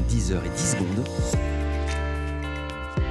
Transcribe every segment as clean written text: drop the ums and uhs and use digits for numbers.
10h10.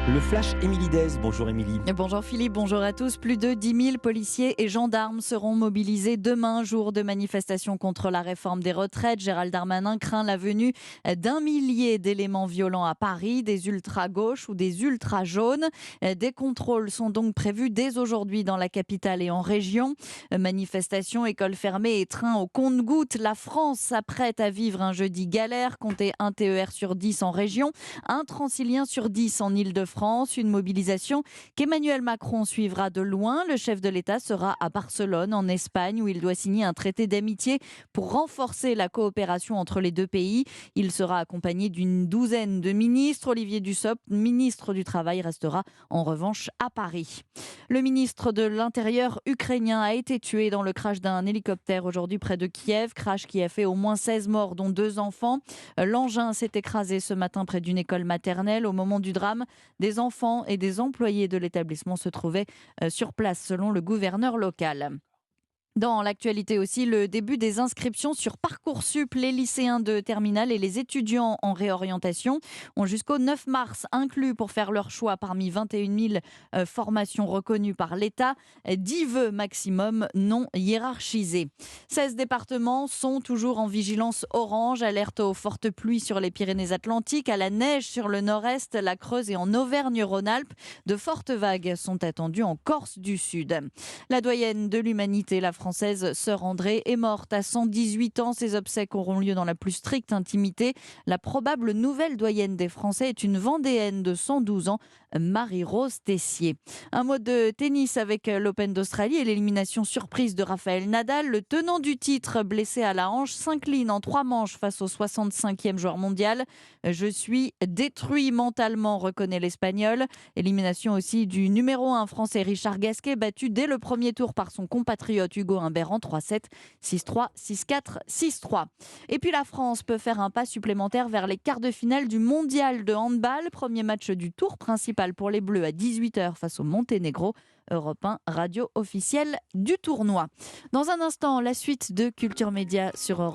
Le flash Émilie Dez. Bonjour Émilie. Bonjour Philippe, bonjour à tous. Plus de 10 000 policiers et gendarmes seront mobilisés demain, jour de manifestation contre la réforme des retraites. Gérald Darmanin craint la venue d'1 millier d'éléments violents à Paris, des ultra-gauches ou des ultra-jaunes. Des contrôles sont donc prévus dès aujourd'hui dans la capitale et en région. Manifestations, écoles fermées et trains au compte-gouttes. La France s'apprête à vivre un jeudi galère. Comptez un TER sur 10 en région, un Transilien sur 10 en Île-de-France. Une mobilisation qu'Emmanuel Macron suivra de loin. Le chef de l'État sera à Barcelone, en Espagne, où il doit signer un traité d'amitié pour renforcer la coopération entre les deux pays. Il sera accompagné d'une douzaine de ministres. Olivier Dussopt, ministre du Travail, restera en revanche à Paris. Le ministre de l'Intérieur ukrainien a été tué dans le crash d'un hélicoptère aujourd'hui près de Kiev. Crash qui a fait au moins 16 morts, dont 2 enfants. L'engin s'est écrasé ce matin près d'une école maternelle. Au moment du drame, des enfants et des employés de l'établissement se trouvaient sur place, selon le gouverneur local. Dans l'actualité aussi, le début des inscriptions sur Parcoursup. Les lycéens de terminale et les étudiants en réorientation ont jusqu'au 9 mars inclus pour faire leur choix parmi 21 000 formations reconnues par l'État. 10 vœux maximum non hiérarchisés. 16 départements sont toujours en vigilance orange. Alerte aux fortes pluies sur les Pyrénées-Atlantiques, à la neige sur le nord-est, la Creuse et en Auvergne-Rhône-Alpes. De fortes vagues sont attendues en Corse du Sud. La doyenne de l'humanité, la française Sœur Andrée, est morte à 118 ans. Ses obsèques auront lieu dans la plus stricte intimité. La probable nouvelle doyenne des Français est une Vendéenne de 112 ans, Marie-Rose Tessier. Un mot de tennis avec l'Open d'Australie et l'élimination surprise de Rafael Nadal. Le tenant du titre, blessé à la hanche, s'incline en 3 manches face au 65e joueur mondial. Je suis détruit mentalement, reconnaît l'Espagnol. Élimination aussi du numéro 1 français Richard Gasquet, battu dès le premier tour par son compatriote Hugo Humbert en 3-7, 6-3, 6-4, 6-3. Et puis la France peut faire un pas supplémentaire vers les quarts de finale du mondial de handball. Premier match du tour principal pour les Bleus à 18h face au Monténégro. Europe 1, radio officielle du tournoi. Dans un instant, la suite de Culture Média sur Europe